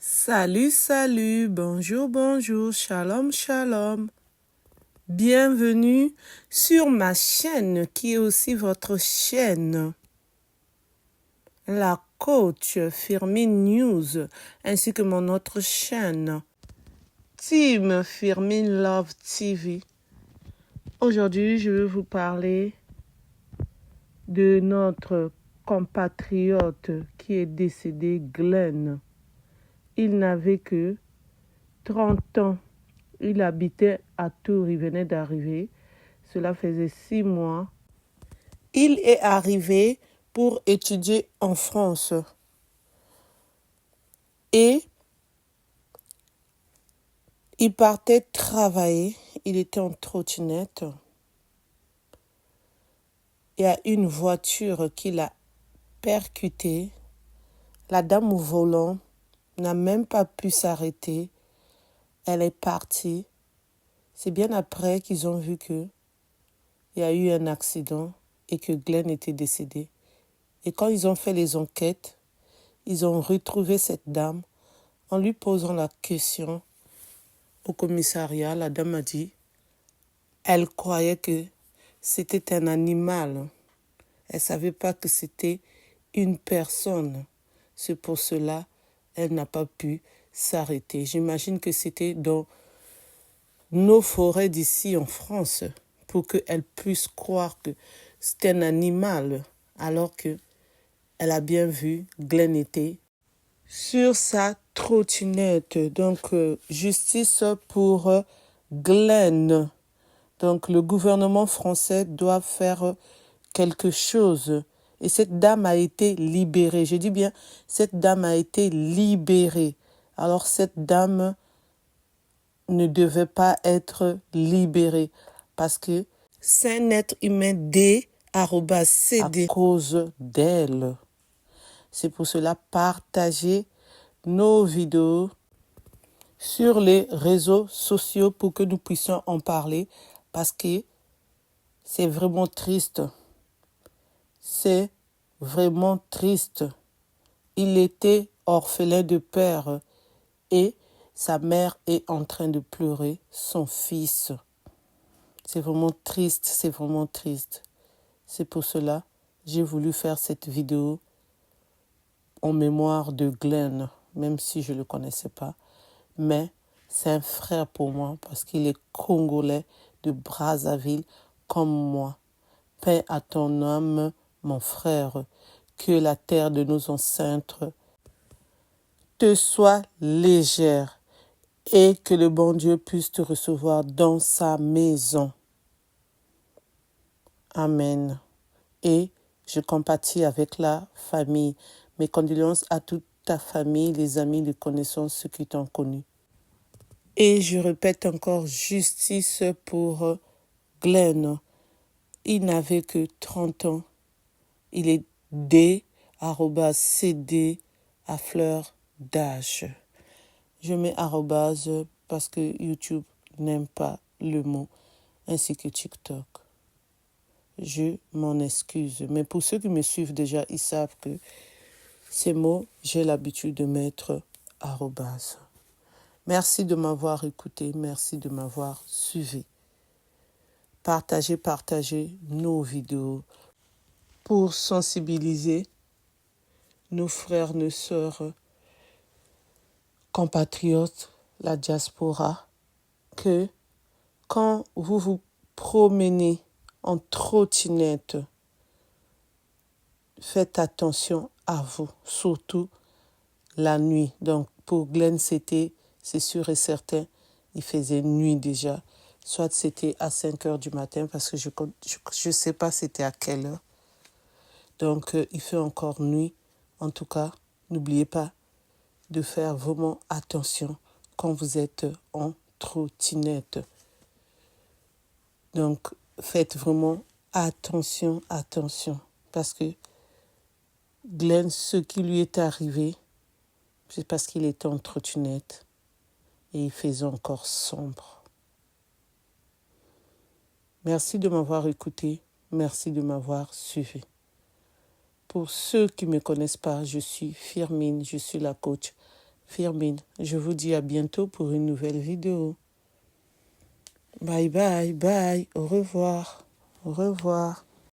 Salut, salut, bonjour, bonjour, shalom, shalom. Bienvenue sur ma chaîne qui est aussi votre chaîne. La coach Firmin News ainsi que mon autre chaîne Team Firmin Love TV. Aujourd'hui, je vais vous parler de notre compatriote qui est décédé, Glenn. Il n'avait que 30 ans. Il habitait à Tours, il venait d'arriver. Cela faisait 6 mois. Il est arrivé pour étudier en France. Et il partait travailler. Il était en trottinette. Il y a une voiture qui l'a percuté. La dame au volant n'a même pas pu s'arrêter. Elle est partie. C'est bien après qu'ils ont vu qu'il y a eu un accident et que Glenn était décédé. Et quand ils ont fait les enquêtes, ils ont retrouvé cette dame. En lui posant la question au commissariat, la dame a dit elle croyait que c'était un animal. Elle ne savait pas que c'était une personne. C'est pour cela qu'elle n'a pas pu s'arrêter. J'imagine que c'était dans nos forêts d'ici en France pour qu'elle puisse croire que c'était un animal alors que elle a bien vu Glenn était sur sa trottinette. Donc, justice pour Glenn. Donc, le gouvernement français doit faire quelque chose. Et cette dame a été libérée. Je dis bien, cette dame a été libérée. Alors, cette dame ne devait pas être libérée parce que c'est un être humain D@CD à cause d'elle. C'est pour cela partager nos vidéos sur les réseaux sociaux pour que nous puissions en parler parce que c'est vraiment triste. C'est vraiment triste. Il était orphelin de père et sa mère est en train de pleurer son fils. C'est vraiment triste, c'est vraiment triste. C'est pour cela que j'ai voulu faire cette vidéo en mémoire de Glenn, même si je ne le connaissais pas. Mais c'est un frère pour moi parce qu'il est congolais de Brazzaville comme moi. Paix à ton âme, mon frère, que la terre de nos ancêtres te soit légère et que le bon Dieu puisse te recevoir dans sa maison. Amen. Et je compatis avec la famille. Mes condoléances à toute ta famille, les amis, les connaissances, ceux qui t'ont connu. Et je répète encore, justice pour Glenn. Il n'avait que 30 ans. Il est D@CD à fleur d'âge. Je mets arrobase parce que YouTube n'aime pas le mot, ainsi que TikTok. Je m'en excuse. Mais pour ceux qui me suivent déjà, ils savent que ces mots, j'ai l'habitude de mettre arrobase. Merci de m'avoir écouté, merci de m'avoir suivi. Partagez nos vidéos pour sensibiliser nos frères, nos sœurs, compatriotes, la diaspora, que quand vous vous promenez en trottinette, faites attention à vous, surtout la nuit. Donc pour Glenn, c'est sûr et certain, il faisait nuit déjà. Soit c'était à 5 heures du matin, parce que je ne sais pas c'était à quelle heure. Donc il fait encore nuit. En tout cas, n'oubliez pas de faire vraiment attention quand vous êtes en trottinette. Donc faites vraiment attention. Parce que Glenn, ce qui lui est arrivé, c'est parce qu'il était en trottinette et il faisait encore sombre. Merci de m'avoir écouté. Merci de m'avoir suivi. Pour ceux qui ne me connaissent pas, je suis Firmin, je suis la coach Firmine. Je vous dis à bientôt pour une nouvelle vidéo. Bye bye, bye, au revoir, au revoir.